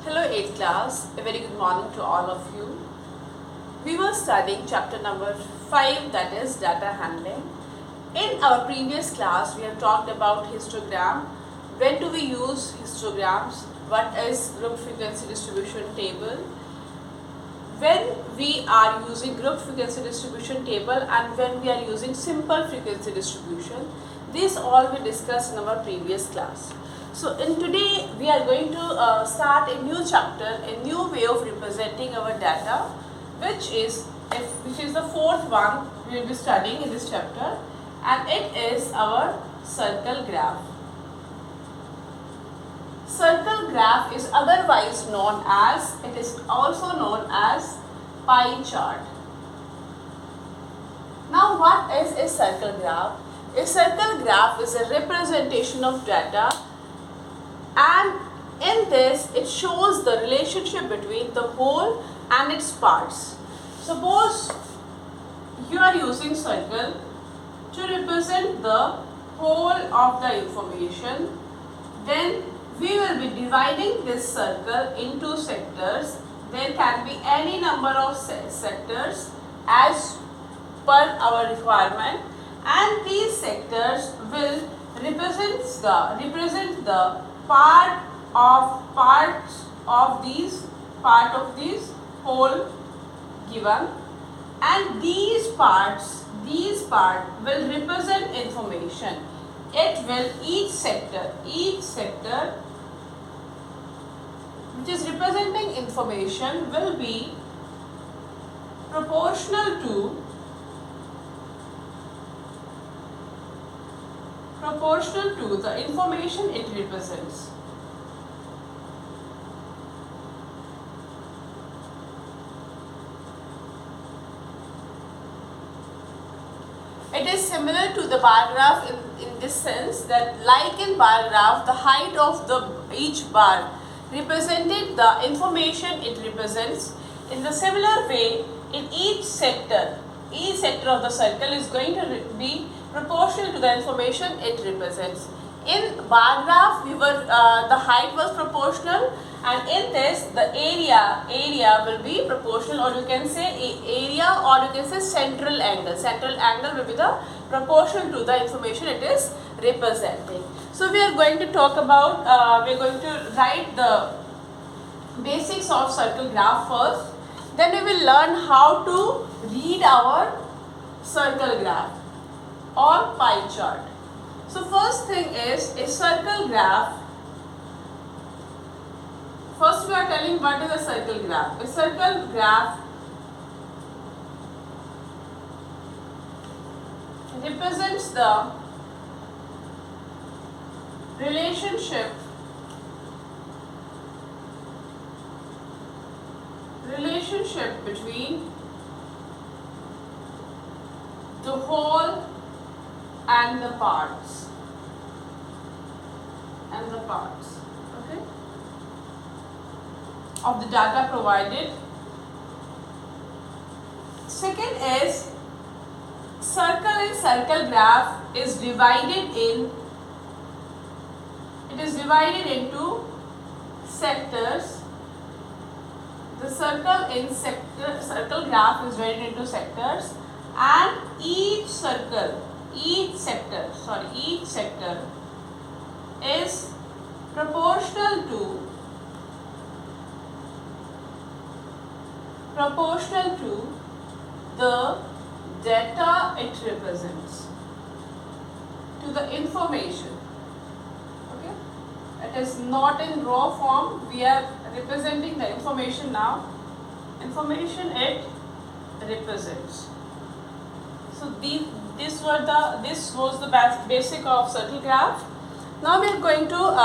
Hello 8th class, a very good morning to all of you. We were studying chapter number 5, that is data handling. In our previous class, we have talked about histogram. When do we use histograms? What is group frequency distribution table? When we are using group frequency distribution table and when we are using simple frequency distribution, this all we discussed in our previous class. So in today we are going to start a new chapter, a new way of representing our data, which is the fourth one we will be studying in this chapter, and it is our circle graph. Circle graph is otherwise known as, it is also known as pie chart. Now what is a circle graph? A circle graph is a representation of data, and in this it shows the relationship between the whole and its parts. Suppose you are using circle to represent the whole of the information, then we will be dividing this circle into sectors. There can be any number of sectors as per our requirement, and these sectors will represent the part of these whole given, and these part will represent information. It will each sector which is representing information will be proportional to the information it represents. It is similar to the bar graph in this sense that, like in bar graph, the height of each bar represented the information it represents. In the similar way, in each sector of the circle is going to be proportional to the information it represents. In bar graph, the height was proportional, and in this the area will be proportional, or you can say area, or you can say central angle. Central angle will be the proportional to the information it is representing. So we are going to talk about, we are going to write the basics of circle graph first. Then we will learn how to read our circle graph or pie chart. So first thing is a circle graph. First we are telling what is a circle graph. A circle graph represents the relationship between the whole and the parts. Okay, of the data provided. Second is circle graph is divided into sectors. The circle graph is divided into sectors, and each sector is proportional to the data it represents, to the information. Okay, it is not in raw form. We are representing the information now. Information it represents. So this was the basic of circle graph. Now we are going to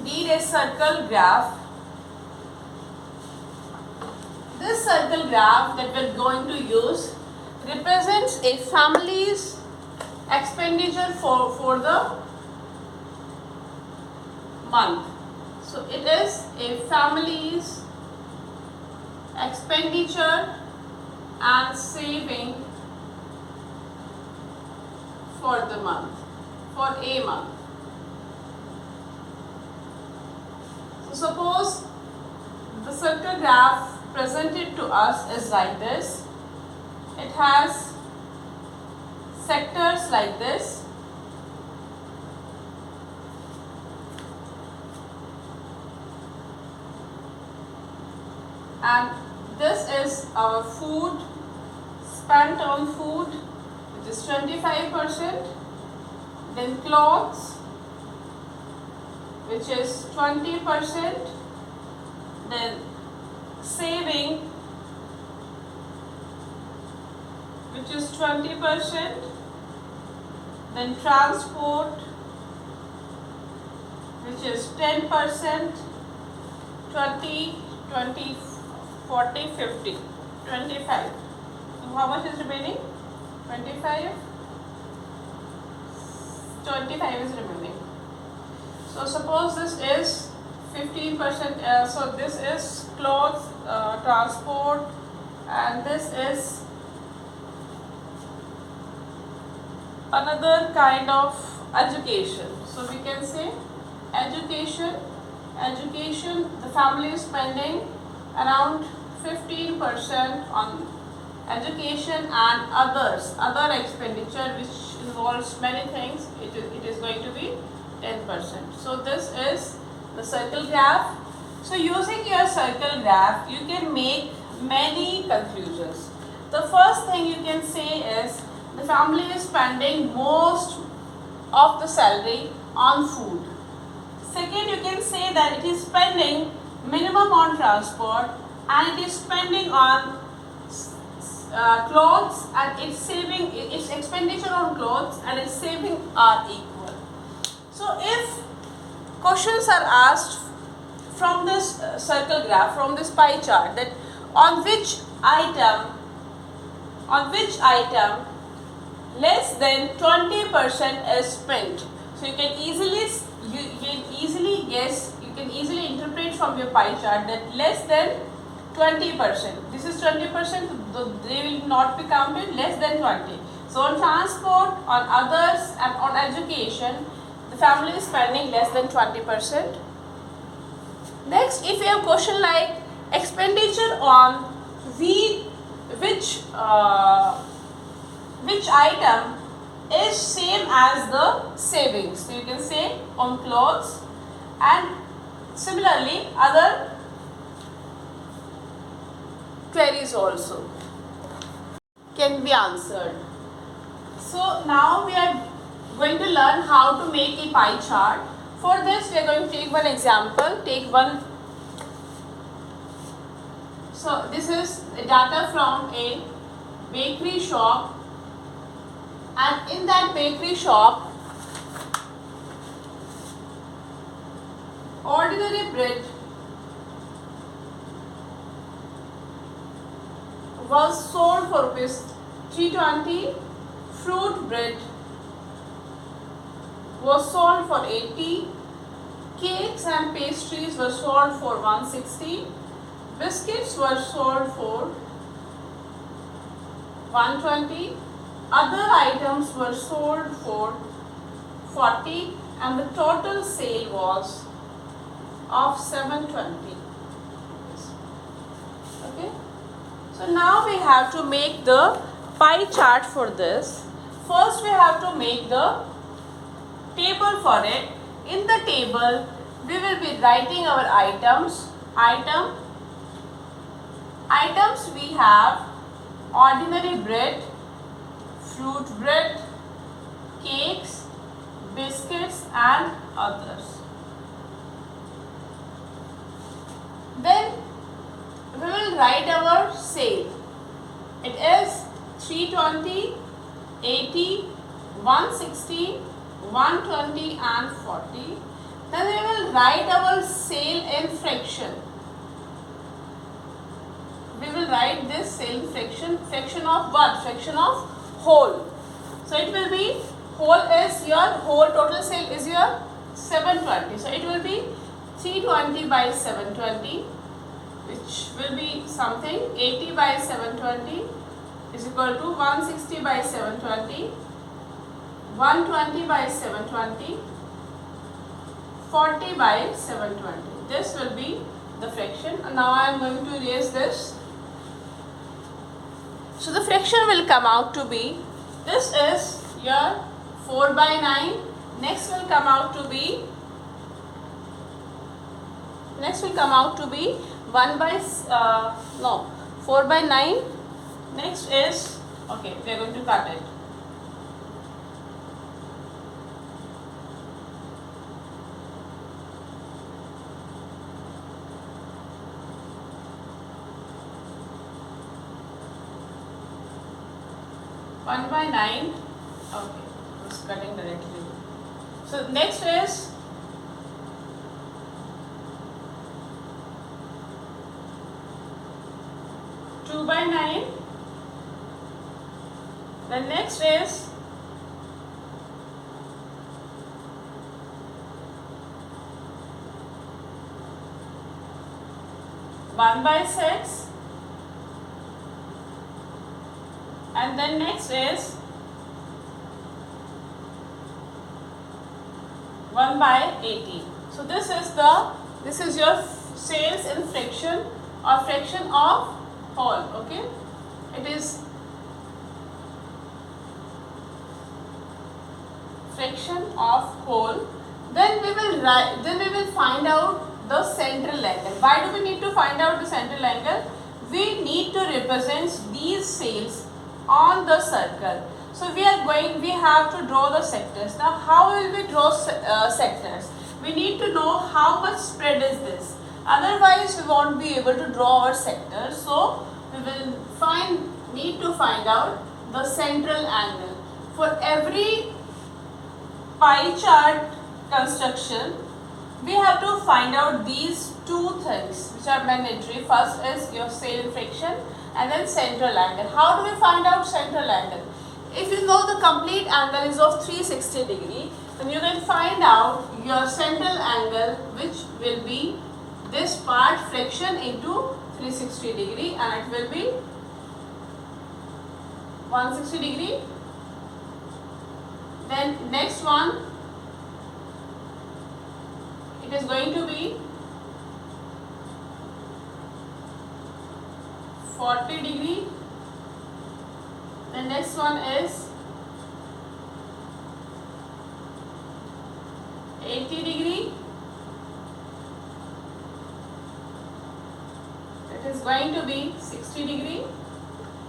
read a circle graph. This circle graph that we are going to use represents a family's expenditure for the month. So it is a family's expenditure and saving for the month, for a month. suppose the circle graph presented to us is like this. It has sectors like this. And this is our food, spent on food, which is 25%. Then clothes, which is 20%. Then saving, which is 20%. Then transport, which is 10%. 20, 20, 40, 50, 25. So how much is remaining? 25. 25 is remaining. So suppose this is 15%. So this is clothes, transport, and this is another kind of education. So we can say education. The family is spending around 15% on education and other expenditure which involves many things. It is going to be 10%. So this is the circle graph. So using your circle graph, you can make many conclusions. The first thing you can say is the family is spending most of the salary on food. Second, you can say that it is spending minimum on transport and it is spending on clothes, and its expenditure on clothes and its saving are equal. So if questions are asked from this circle graph, from this pie chart, that on which item less than 20% is spent, so you can easily guess, you can easily interpret from your pie chart that less than 20%. This is 20%, they will not be counted, less than 20. So on transport, on others, and on education, the family is spending less than 20%. Next, if you have question like expenditure on which item is same as the savings, so you can say on clothes, and similarly other queries also can be answered. So now we are going to learn how to make a pie chart. For this we are going to take one example. So this is data from a bakery shop, and in that bakery shop ordinary bread was sold for rupees 320, fruit bread was sold for 80, cakes and pastries were sold for 160, biscuits were sold for 120, other items were sold for 40, and the total sale was of 720. Okay. So now we have to make the pie chart for this. First we have to make the table for it. In the table we will be writing our items. Items we have ordinary bread, fruit bread, cakes, biscuits and others. Then we will write our sale. It is 320, 80, 160, 120 and 40. Then we will write our sale in fraction. We will write this sale in fraction of what? Fraction of whole. So it will be whole total sale is your 720. So it will be 320 by 720, which will be something 80 by 720 is equal to 160 by 720, 120 by 720, 40 by 720. This will be the fraction. Now I am going to erase this. So the fraction will come out to be, this is your 4 by 9. Next will come out to be 1 by 4 by 9. Next is, okay, we are going to cut it. One by 9. Okay, it's cutting directly. So next is 2 by 9. The next is 1 by 6. And then next is 1 by 18. So this is your sales in fraction or fraction of whole. Okay, it is fraction of whole. Then we will find out the central angle. Why do we need to find out the central angle? We need to represent these sales on the circle. So we have to draw the sectors. Now how will we draw sectors? We need to know how much spread is this. Otherwise we won't be able to draw our sectors. So we will need to find out the central angle. For every pie chart construction, we have to find out these two things which are mandatory. First is your sale fraction and then central angle. How do we find out central angle? If you know the complete angle is of 360 degree, then you can find out your central angle, which will be this part fraction into 360 degree, and it will be 160 degree. Then next one, it is going to be 40 degree. The next one is 80 degree. It is going to be 60 degree.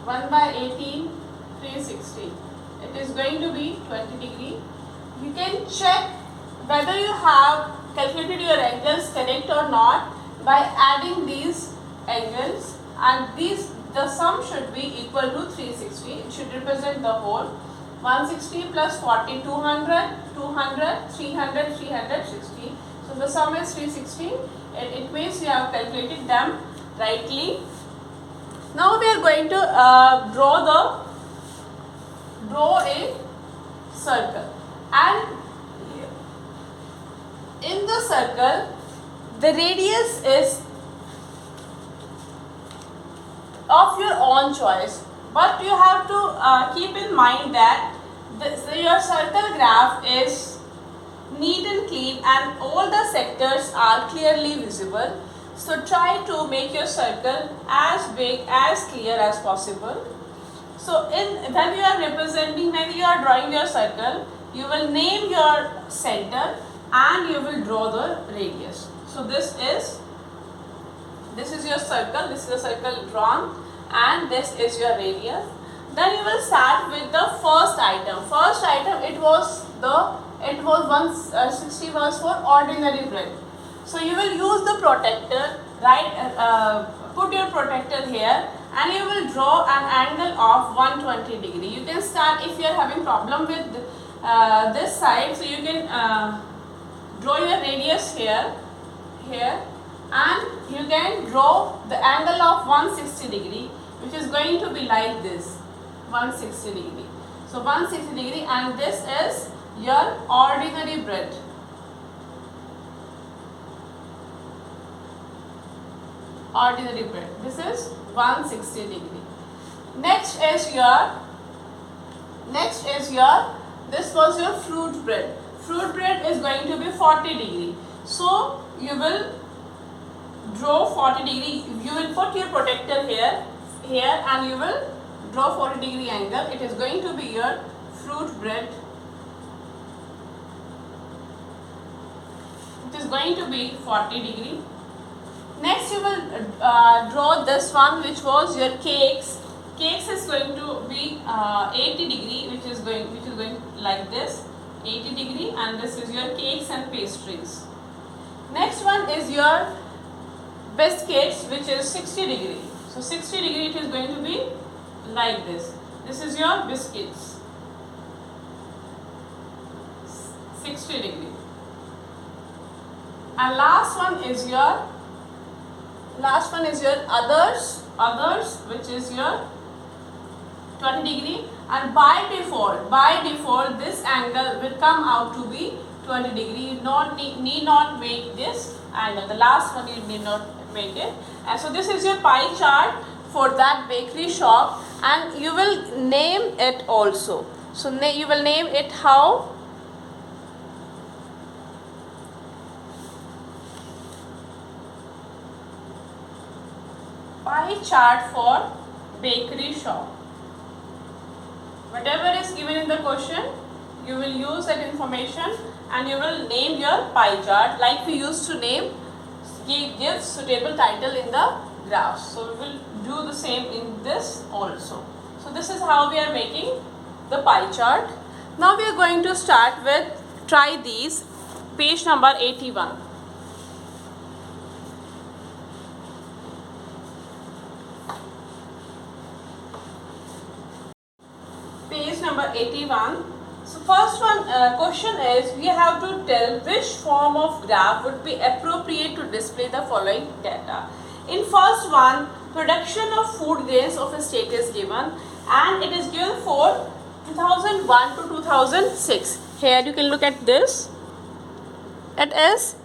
1 by 18, 360. It is going to be 20 degree. You can check whether you have calculated your angles correct or not by adding these angles, and the sum should be equal to 360. It should represent the whole. 160 plus 40, 200, 200, 300, 360. So the sum is 360. It means you have calculated them rightly. Now we are going to draw a circle, and in the circle the radius is of your own choice, but you have to keep in mind that your circle graph is neat and clean and all the sectors are clearly visible. So try to make your circle as big, as clear as possible. So when you are drawing your circle, you will name your center and you will draw the radius. So this is your circle, this is the circle drawn, and this is your radius. Then you will start with the first item. First item, it was 160 was for ordinary breadth. So you will use the protector, right? Put your protector here, and you will draw an angle of 120 degree. You can start if you are having problem with this side, so you can draw your radius here, and you can draw the angle of 160 degree, which is going to be like this, 160 degree. So 160 degree, and this is your ordinary breadth. Ordinary breadth. This is 160 degree. Next is your this was your fruit bread. Fruit bread is going to be 40 degree. So you will draw 40 degree. You will put your protector here, and you will draw 40 degree angle. It is going to be your fruit bread. It is going to be 40 degree. Next you will draw this one, which was your cakes. Cakes is going to be 80 degree, which is going like this, 80 degree, and this is your cakes and pastries. Next one is your biscuits, which is 60 degree. So 60 degree it is going to be like this. This is your biscuits, 60 degree. And last one is your others, which is your 20 degree, and by default this angle will come out to be 20 degree. You need not make this angle. The last one you need not make it. And so this is your pie chart for that bakery shop, and you will name it also. So you will name it how? Pie chart for bakery shop. Whatever is given in the question, you will use that information and you will name your pie chart like we used to name, give suitable title in the graph. So we will do the same in this also. So this is how we are making the pie chart. Now we are going to start with try these, page number 81. Page number 81. So first one question is, we have to tell which form of graph would be appropriate to display the following data. In first one, production of food grains of a state is given, and it is given for 2001 to 2006. Here you can look at this. It is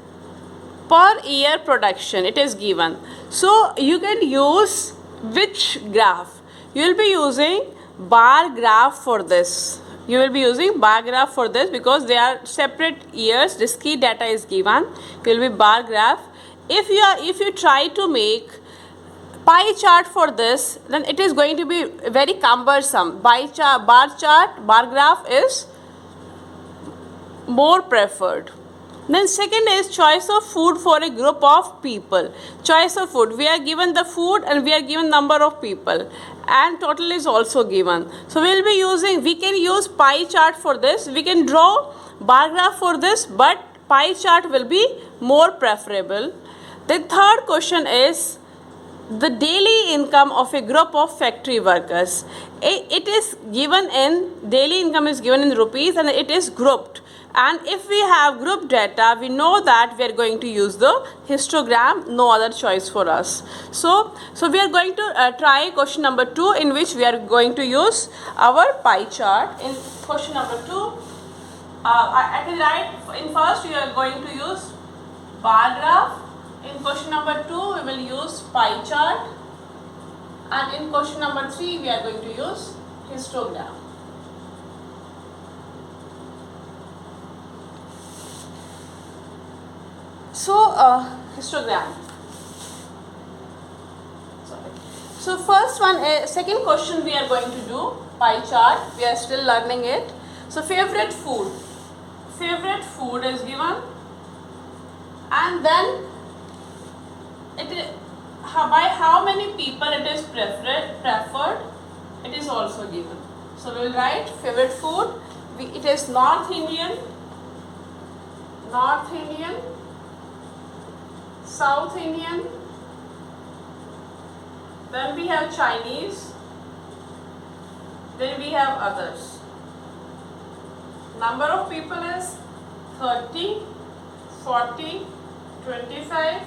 per year production. It is given. So you can use which graph? You will be using bar graph for this. You will be using bar graph for this because they are separate years. Discrete data is given. You will be bar graph. If you try to make pie chart for this, then it is going to be very cumbersome. Bar graph is more preferred. Then second is choice of food for a group of people. Choice of food. We are given the food and we are given number of people, and total is also given. So we can use pie chart for this. We can draw bar graph for this, but pie chart will be more preferable. The third question is the daily income of a group of factory workers. It is given in, daily income is given in rupees and it is grouped. And if we have group data, we know that we are going to use the histogram, no other choice for us. So we are going to try question number 2, in which we are going to use our pie chart. In question number 2, I can write in first we are going to use bar graph. In question number 2, we will use pie chart. And in question number 3, we are going to use histogram. So, histogram. Sorry. So, first one, second question we are going to do, pie chart. We are still learning it. So, favorite food. Favorite food is given. And then, by how many people it is preferred, it is also given. So, we will write favorite food. It is North Indian, South Indian, then we have Chinese, then we have others. Number of people is 30, 40, 25,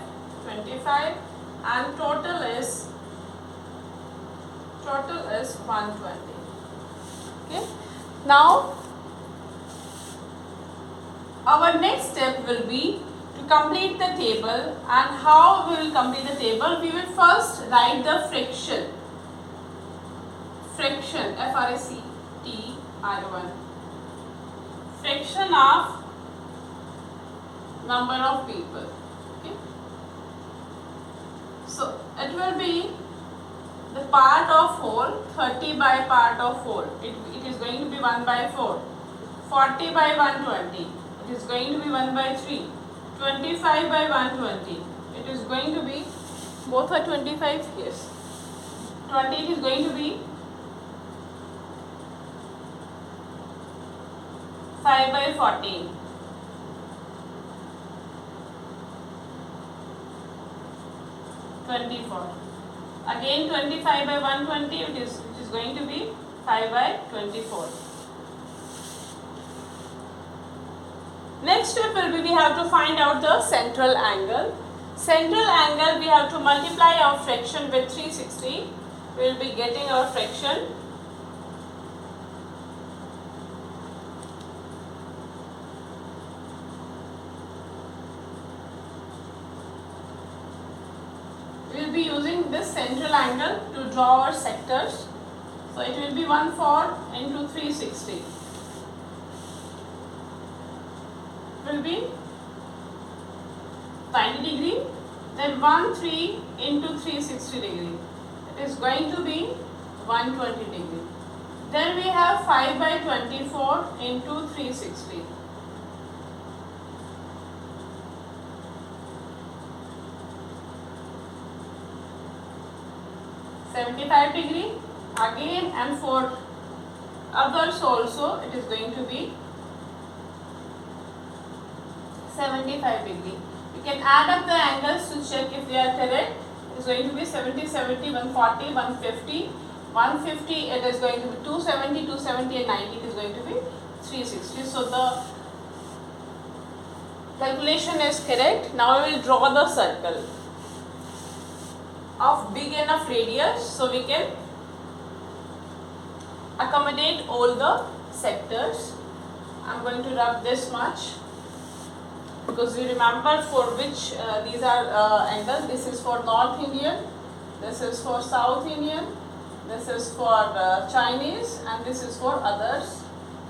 25, and total is 120. Okay. Now our next step will be to complete the table. And how we will complete the table? We will first write the fraction, fraction, F-R-A-C-T-I-O-N, fraction of number of people. Okay. So it will be the part of 4, 30 by part of 4. It is going to be 1 by 4. 40 by 120. It is going to be 1 by 3. 25 by 120. It is going to be, both are 25, yes. 20 it is going to be 5 by 14. 24. Again 25 by 120, it is going to be 5 by 24. Next step will be, we have to find out the central angle. Central angle, we have to multiply our fraction with 360. We will be getting our fraction. We will be using this central angle to draw our sectors. So it will be 1/4 into 360. Will be 90 degree, then 1/3 into 360 degree. It is going to be 120 degree. Then we have 5 by 24 into 360. 75 degree. Again, and for others also it is going to be 75 degree. You can add up the angles to check if they are correct. It is going to be 70, 70, 140, 150, 150, it is going to be 270, 270 and 90, it is going to be 360. So the calculation is correct. Now we will draw the circle of big enough radius so we can accommodate all the sectors. I am going to rub this much, because you remember for which these are angles. This is for North Indian, this is for South Indian, this is for Chinese, and this is for others,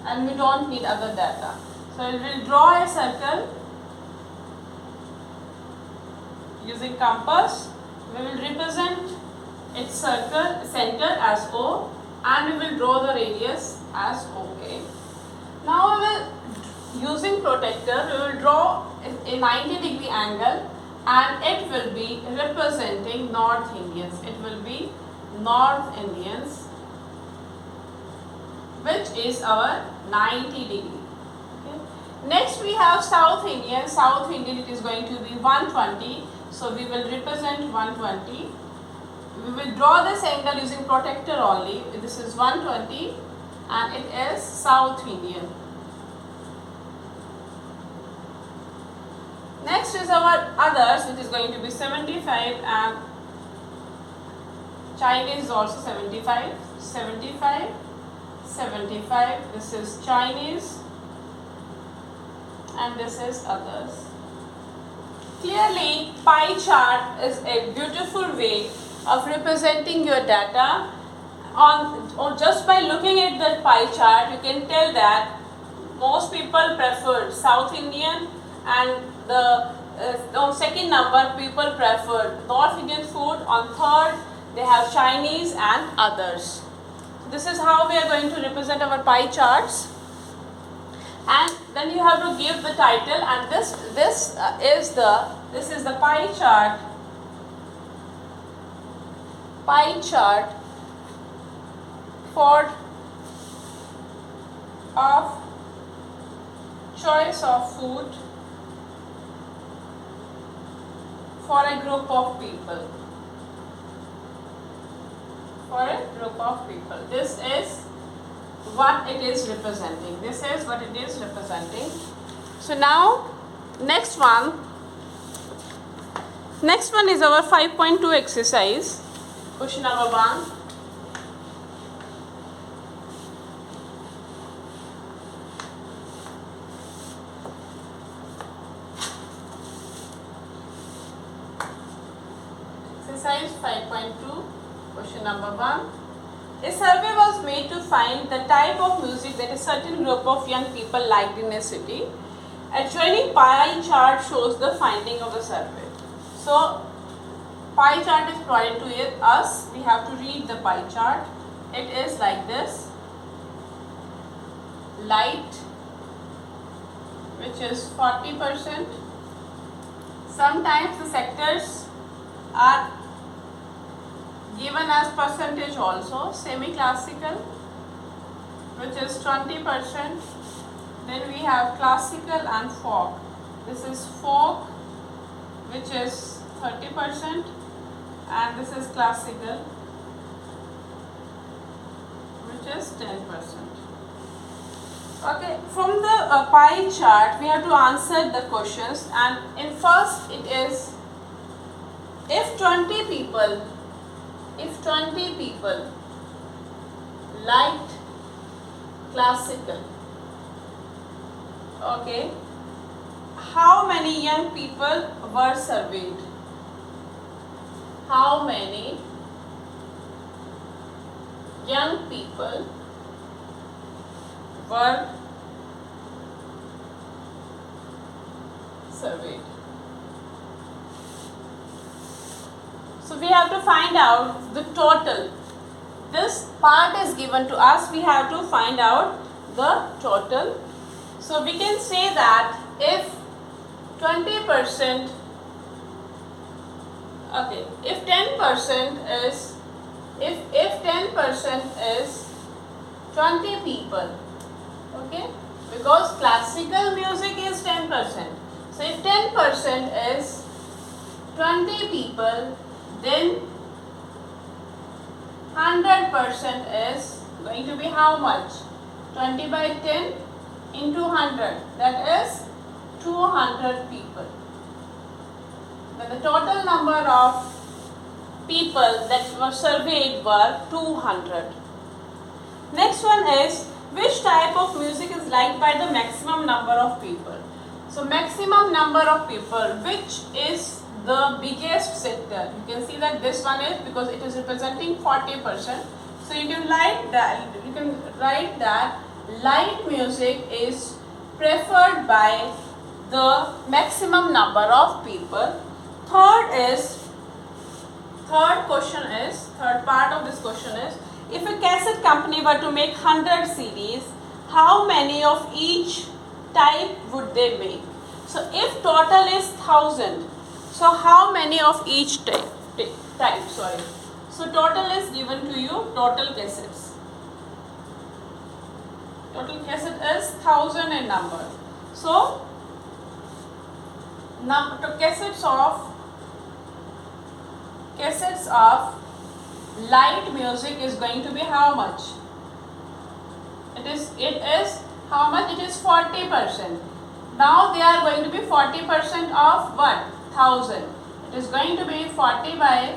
and we don't need other data. So we will draw a circle using compass. We will represent its center as O, and we will draw the radius as OK. Now we will, using protractor, we will draw a 90 degree angle, and it will be representing North Indians. It will be North Indians, which is our 90 degree. Okay. Next we have South Indian. South Indian, it is going to be 120. So we will represent 120. We will draw this angle using protractor only. This is 120 and it is South Indian. Next is our others, which is going to be 75, and Chinese is also 75, 75, 75. This is Chinese and this is others. Clearly, pie chart is a beautiful way of representing your data. Or just by looking at the pie chart, you can tell that most people prefer South Indian, and on second number people prefer North Indian food. On third, they have Chinese and others. This is how we are going to represent our pie charts. And then you have to give the title, and this is the pie chart. Pie chart for of choice of food for a group of people. For a group of people. This is what it is representing. This is what it is representing. So now next one is our 5.2 exercise. Question number 1. Exercise 5.2, question number 1. A survey was made to find the type of music that a certain group of young people liked in a city. Adjoining pie chart shows the finding of the survey. So pie chart is provided to us. We have to read the pie chart. It is like this. Light, which is 40%. Sometimes the sectors are given as percentage also. Semi-classical, which is 20%. Then we have classical and folk. This is folk, which is 30%, and this is classical, which is 10%. Okay, from the pie chart we have to answer the questions, and in first it is, if 20 people liked classical, okay, how many young people were surveyed? How many young people were surveyed? So we have to find out the total. This part is given to us. We have to find out the total. So we can say that if 20%, okay, if 10% is, if 10% is 20 people, okay, because classical music is 10%. So if 10% is 20 people, then 100% is going to be how much? 20 by 10 into 100, that is 200 people. Then the total number of people that were surveyed were 200. Next one is, which type of music is liked by the maximum number of people? So maximum number of people, which is the biggest sector? You can see that this one is, because it is representing 40%. So you can write that light music is preferred by the maximum number of people. Third part of this question is, if a cassette company were to make 100 CDs, how many of each type would they make? So if total is 1000, so how many of each type? So total is given to you, total cassettes. Total cassette is 1000 in number. So cassettes of light music is going to be how much? It is how much? It is 40%. Now they are going to be 40% of what? 1000. It is going to be 40 by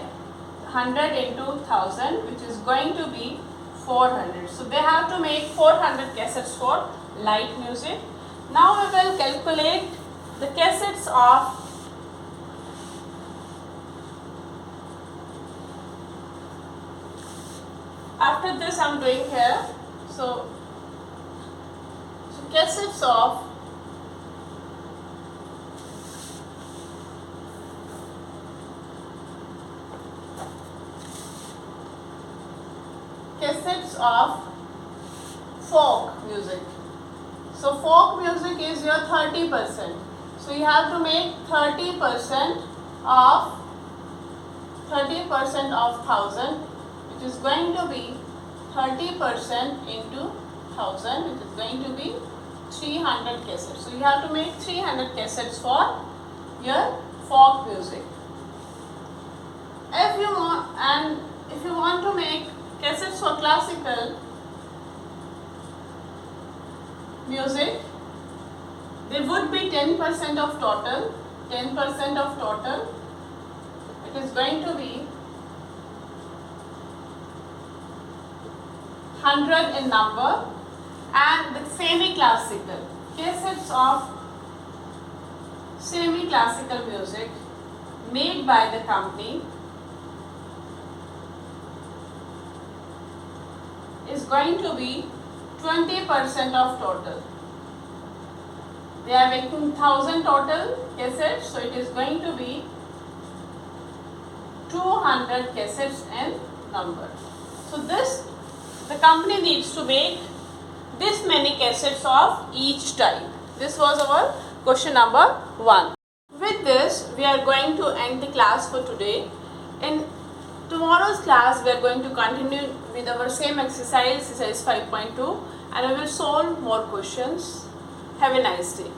100 into 1000, which is going to be 400. So they have to make 400 cassettes for light music. Now we will calculate the cassettes of after this I am doing here. So cassettes of folk music. So folk music is your 30%. So you have to make 30% of 1000, which is going to be 30% into 1000, which is going to be 300 cassettes. So you have to make 300 cassettes for your folk music. If you want to make cassettes for classical music, there would be 10% of total. 10% of total. It is going to be 100 in number. And the semi-classical, cassettes of semi-classical music made by the company is going to be 20% of total. They are making 1000 total cassettes, so it is going to be 200 cassettes in number. So the company needs to make this many cassettes of each type. This was our question number 1. With this, we are going to end the class for today. In tomorrow's class, we are going to continue with our same exercise 5.2, and we will solve more questions. Have a nice day.